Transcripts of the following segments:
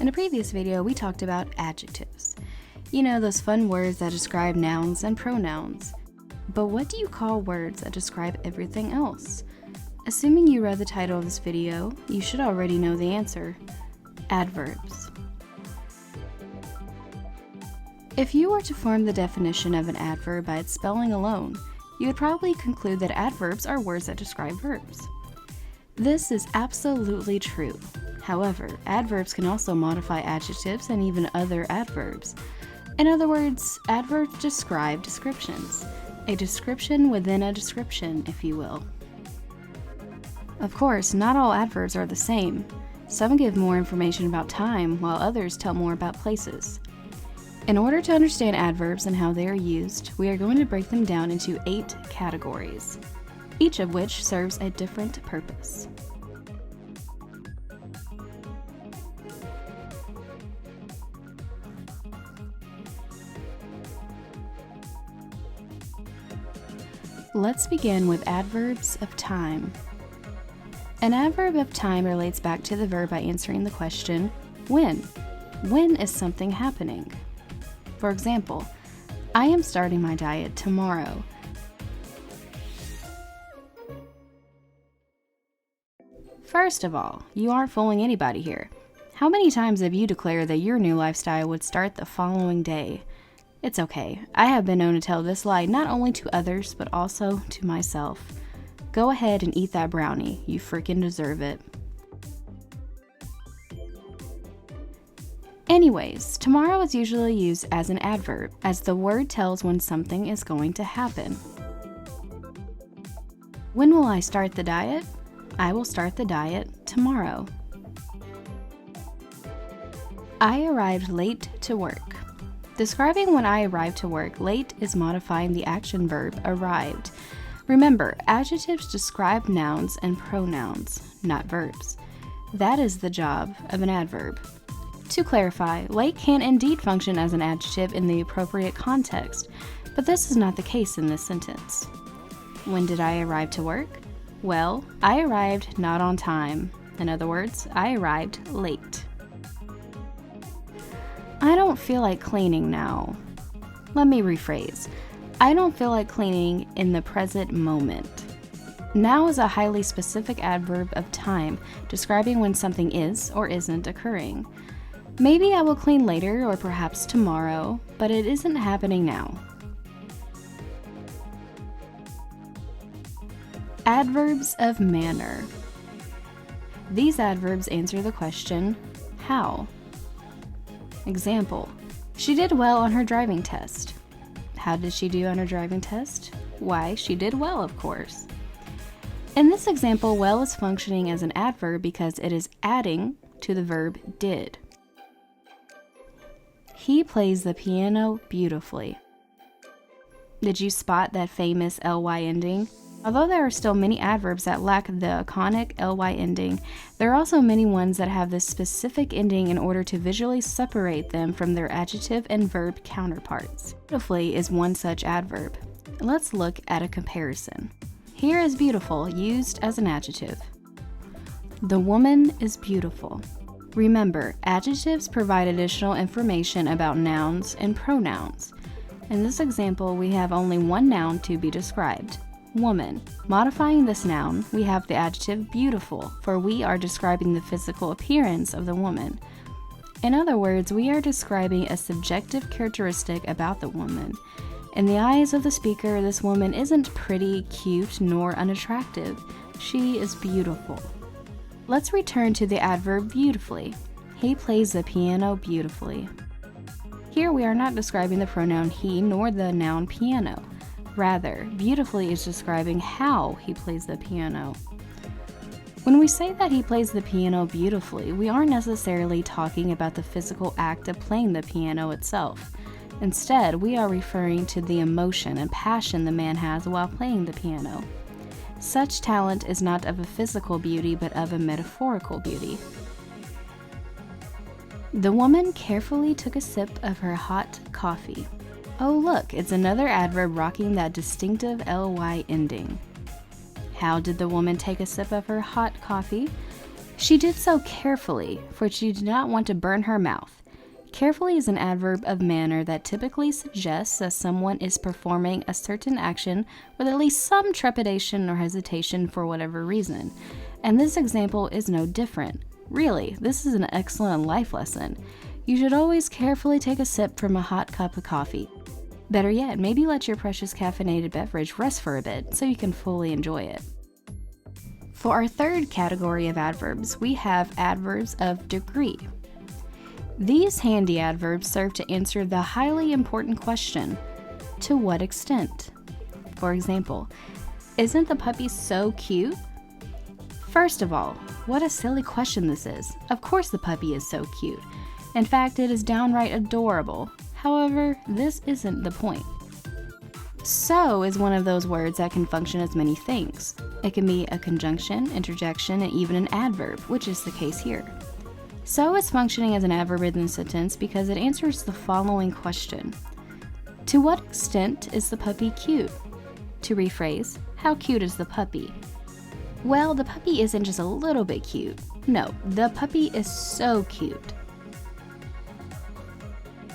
In a previous video, we talked about adjectives. You know, those fun words that describe nouns and pronouns. But what do you call words that describe everything else? Assuming you read the title of this video, you should already know the answer. Adverbs. If you were to form the definition of an adverb by its spelling alone, you would probably conclude that adverbs are words that describe verbs. This is absolutely true. However, adverbs can also modify adjectives and even other adverbs. In other words, adverbs describe descriptions. A description within a description, if you will. Of course, not all adverbs are the same. Some give more information about time, while others tell more about places. In order to understand adverbs and how they are used, we are going to break them down into 8 categories, each of which serves a different purpose. Let's begin with adverbs of time. An adverb of time relates back to the verb by answering the question, when? When is something happening? For example, I am starting my diet tomorrow. First of all, you aren't fooling anybody here. How many times have you declared that your new lifestyle would start the following day? It's okay. I have been known to tell this lie not only to others, but also to myself. Go ahead and eat that brownie. You freaking deserve it. Anyways, tomorrow is usually used as an adverb, as the word tells when something is going to happen. When will I start the diet? I will start the diet tomorrow. I arrived late to work. Describing when I arrived to work, late is modifying the action verb arrived. Remember, adjectives describe nouns and pronouns, not verbs. That is the job of an adverb. To clarify, late can indeed function as an adjective in the appropriate context, but this is not the case in this sentence. When did I arrive to work? Well, I arrived not on time. In other words, I arrived late. I don't feel like cleaning now. Let me rephrase. I don't feel like cleaning in the present moment. Now is a highly specific adverb of time, describing when something is or isn't occurring. Maybe I will clean later or perhaps tomorrow, but it isn't happening now. Adverbs of manner. These adverbs answer the question, how? Example, she did well on her driving test. How did she do on her driving test? Why, she did well, of course. In this example, well is functioning as an adverb because it is adding to the verb did. He plays the piano beautifully. Did you spot that famous ly ending? Although there are still many adverbs that lack the iconic ly ending, there are also many ones that have this specific ending in order to visually separate them from their adjective and verb counterparts. Beautifully is one such adverb. Let's look at a comparison. Here is beautiful used as an adjective. The woman is beautiful. Remember, adjectives provide additional information about nouns and pronouns. In this example, we have only one noun to be described. Woman. Modifying this noun, we have the adjective beautiful, for we are describing the physical appearance of the woman. In other words, we are describing a subjective characteristic about the woman. In the eyes of the speaker, this woman isn't pretty, cute, nor unattractive. She is beautiful. Let's return to the adverb beautifully. He plays the piano beautifully. Here we are not describing the pronoun he nor the noun piano. Rather, beautifully is describing how he plays the piano. When we say that he plays the piano beautifully, we aren't necessarily talking about the physical act of playing the piano itself. Instead, we are referring to the emotion and passion the man has while playing the piano. Such talent is not of a physical beauty, but of a metaphorical beauty. The woman carefully took a sip of her hot coffee. Oh look, it's another adverb rocking that distinctive ly ending. How did the woman take a sip of her hot coffee? She did so carefully, for she did not want to burn her mouth. Carefully is an adverb of manner that typically suggests that someone is performing a certain action with at least some trepidation or hesitation for whatever reason. And this example is no different. Really, this is an excellent life lesson. You should always carefully take a sip from a hot cup of coffee. Better yet, maybe let your precious caffeinated beverage rest for a bit so you can fully enjoy it. For our third category of adverbs, we have adverbs of degree. These handy adverbs serve to answer the highly important question, to what extent? For example, isn't the puppy so cute? First of all, what a silly question this is. Of course the puppy is so cute. In fact, it is downright adorable. However, this isn't the point. So is one of those words that can function as many things. It can be a conjunction, interjection, and even an adverb, which is the case here. So is functioning as an adverb in this sentence because it answers the following question. To what extent is the puppy cute? To rephrase, how cute is the puppy? Well, the puppy isn't just a little bit cute. No, the puppy is so cute.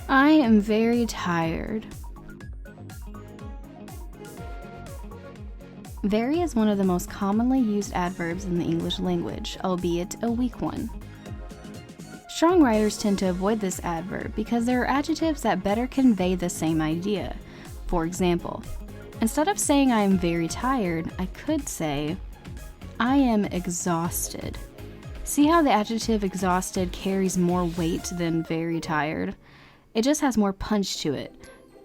I am very tired. Very is one of the most commonly used adverbs in the English language, albeit a weak one. Strong writers tend to avoid this adverb because there are adjectives that better convey the same idea. For example, instead of saying I am very tired, I could say, I am exhausted. See how the adjective exhausted carries more weight than very tired? It just has more punch to it.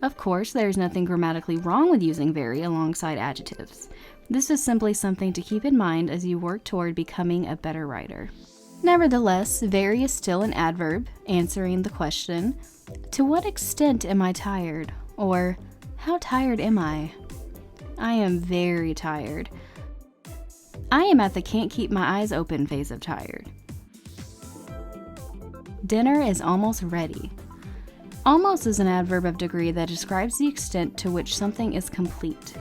Of course, there's nothing grammatically wrong with using very alongside adjectives. This is simply something to keep in mind as you work toward becoming a better writer. Nevertheless, very is still an adverb, answering the question, to what extent am I tired? Or, how tired am I? I am very tired. I am at the can't keep my eyes open phase of tired. Dinner is almost ready. Almost is an adverb of degree that describes the extent to which something is complete.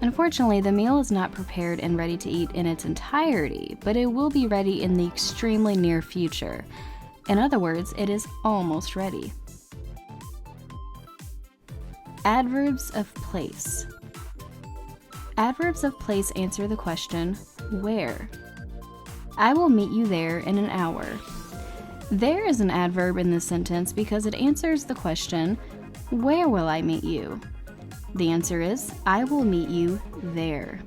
Unfortunately, the meal is not prepared and ready to eat in its entirety, but it will be ready in the extremely near future. In other words, it is almost ready. Adverbs of place. Adverbs of place answer the question, where? I will meet you there in an hour. There is an adverb in this sentence because it answers the question, where will I meet you? The answer is, I will meet you there.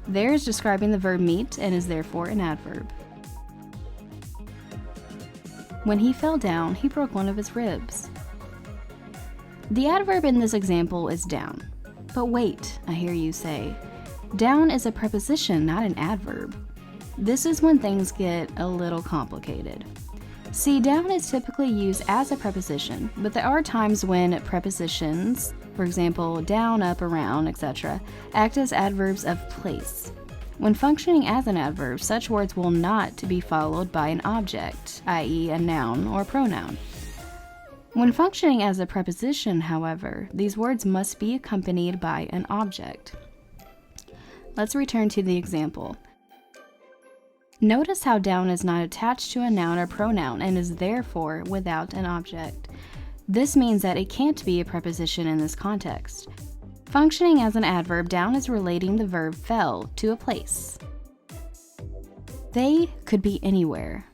There is describing the verb meet and is therefore an adverb. When he fell down, he broke one of his ribs. The adverb in this example is down. But wait, I hear you say. Down is a preposition, not an adverb. This is when things get a little complicated. See, down is typically used as a preposition, but there are times when prepositions, for example, down, up, around, etc., act as adverbs of place. When functioning as an adverb, such words will not be followed by an object, i.e. a noun or pronoun. When functioning as a preposition, however, these words must be accompanied by an object. Let's return to the example. Notice how down is not attached to a noun or pronoun and is therefore without an object. This means that it can't be a preposition in this context. Functioning as an adverb, down is relating the verb fell to a place. They could be anywhere.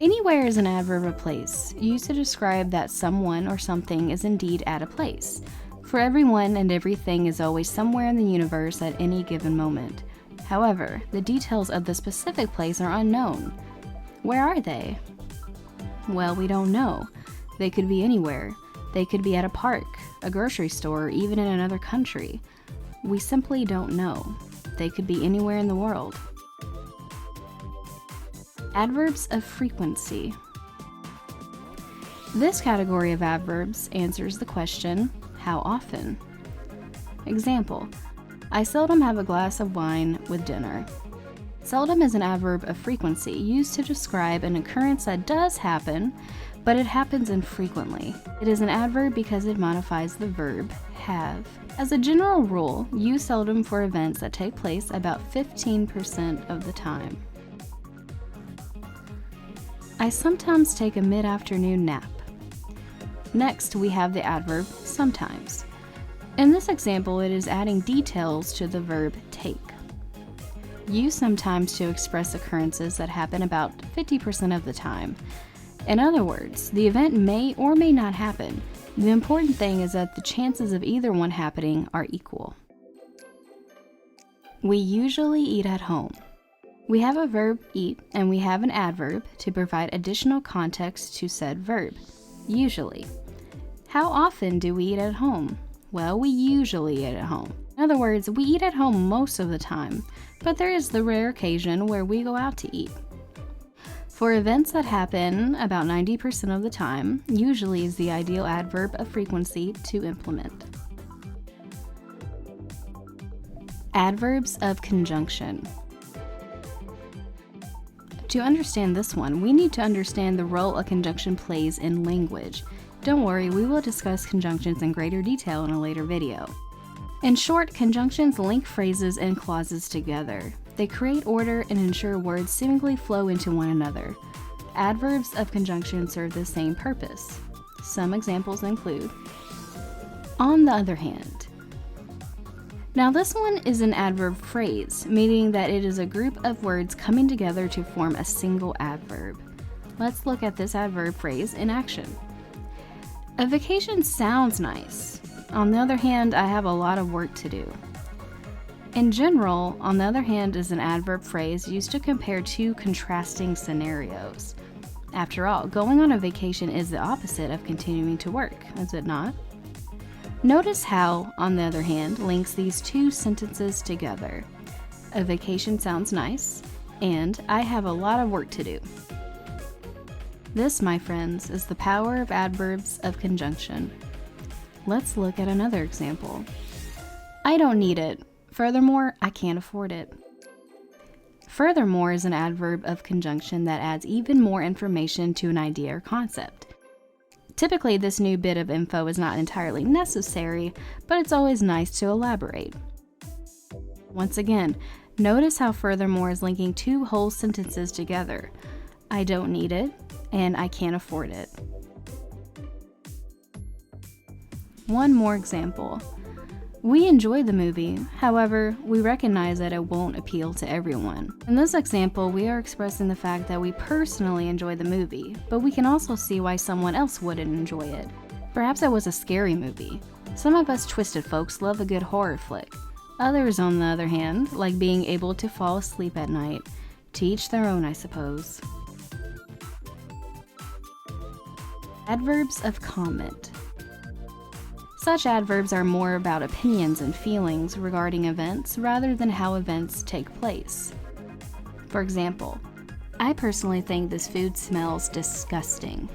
Anywhere is an adverb of place, used to describe that someone or something is indeed at a place. For everyone and everything is always somewhere in the universe at any given moment. However, the details of the specific place are unknown. Where are they? Well, we don't know. They could be anywhere. They could be at a park, a grocery store, or even in another country. We simply don't know. They could be anywhere in the world. Adverbs of frequency. This category of adverbs answers the question, how often? Example, I seldom have a glass of wine with dinner. Seldom is an adverb of frequency used to describe an occurrence that does happen, but it happens infrequently. It is an adverb because it modifies the verb have. As a general rule, use seldom for events that take place about 15% of the time. I sometimes take a mid-afternoon nap. Next, we have the adverb sometimes. In this example, it is adding details to the verb take. Use sometimes to express occurrences that happen about 50% of the time. In other words, the event may or may not happen. The important thing is that the chances of either one happening are equal. We usually eat at home. We have a verb eat and we have an adverb to provide additional context to said verb, usually. How often do we eat at home? Well, we usually eat at home. In other words, we eat at home most of the time, but there is the rare occasion where we go out to eat. For events that happen about 90% of the time, usually is the ideal adverb of frequency to implement. Adverbs of conjunction. To understand this one, we need to understand the role a conjunction plays in language. Don't worry, we will discuss conjunctions in greater detail in a later video. In short, conjunctions link phrases and clauses together. They create order and ensure words seemingly flow into one another. Adverbs of conjunction serve the same purpose. Some examples include, on the other hand. Now this one is an adverb phrase, meaning that it is a group of words coming together to form a single adverb. Let's look at this adverb phrase in action. A vacation sounds nice. On the other hand, I have a lot of work to do. In general, on the other hand is an adverb phrase used to compare two contrasting scenarios. After all, going on a vacation is the opposite of continuing to work, is it not? Notice how, on the other hand, links these two sentences together. A vacation sounds nice, and I have a lot of work to do. This, my friends, is the power of adverbs of conjunction. Let's look at another example. I don't need it. Furthermore, I can't afford it. Furthermore is an adverb of conjunction that adds even more information to an idea or concept. Typically, this new bit of info is not entirely necessary, but it's always nice to elaborate. Once again, notice how furthermore is linking two whole sentences together. I don't need it, and I can't afford it. One more example. We enjoyed the movie, however, we recognize that it won't appeal to everyone. In this example, we are expressing the fact that we personally enjoyed the movie, but we can also see why someone else wouldn't enjoy it. Perhaps it was a scary movie. Some of us twisted folks love a good horror flick. Others, on the other hand, like being able to fall asleep at night. To each their own, I suppose. Adverbs of comment. Such adverbs are more about opinions and feelings regarding events rather than how events take place. For example, I personally think this food smells disgusting.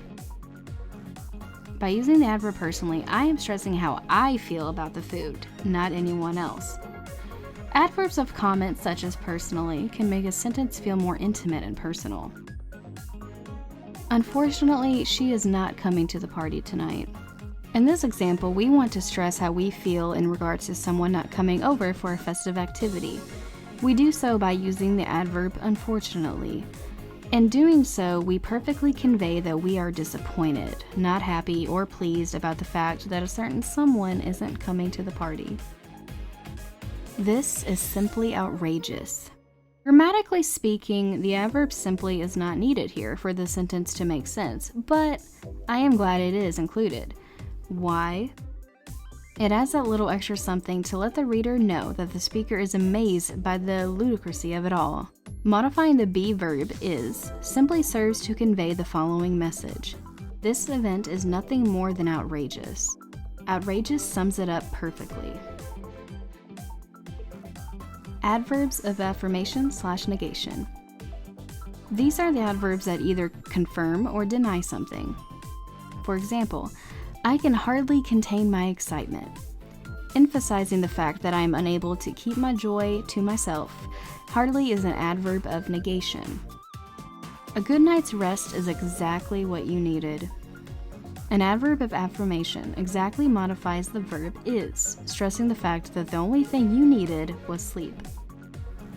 By using the adverb personally, I am stressing how I feel about the food, not anyone else. Adverbs of comment, such as personally, can make a sentence feel more intimate and personal. Unfortunately, she is not coming to the party tonight. In this example, we want to stress how we feel in regards to someone not coming over for a festive activity. We do so by using the adverb unfortunately. In doing so, we perfectly convey that we are disappointed, not happy or pleased about the fact that a certain someone isn't coming to the party. This is simply outrageous. Grammatically speaking, the adverb simply is not needed here for the sentence to make sense, but I am glad it is included. Why? It adds that little extra something to let the reader know that the speaker is amazed by the ludicrousy of it all. Modifying the be verb is simply serves to convey the following message. This event is nothing more than outrageous. Outrageous sums it up perfectly. Adverbs of affirmation/negation. These are the adverbs that either confirm or deny something. For example, I can hardly contain my excitement, emphasizing the fact that I am unable to keep my joy to myself. Hardly is an adverb of negation. A good night's rest is exactly what you needed. An adverb of affirmation exactly modifies the verb is, stressing the fact that the only thing you needed was sleep.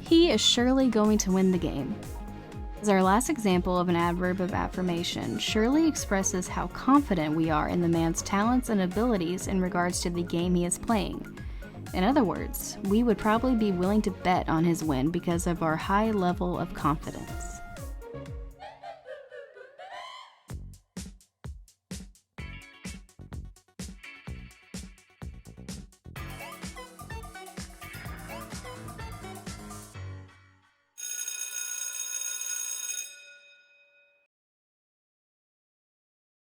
He is surely going to win the game. As our last example of an adverb of affirmation surely expresses how confident we are in the man's talents and abilities in regards to the game he is playing. In other words, we would probably be willing to bet on his win because of our high level of confidence.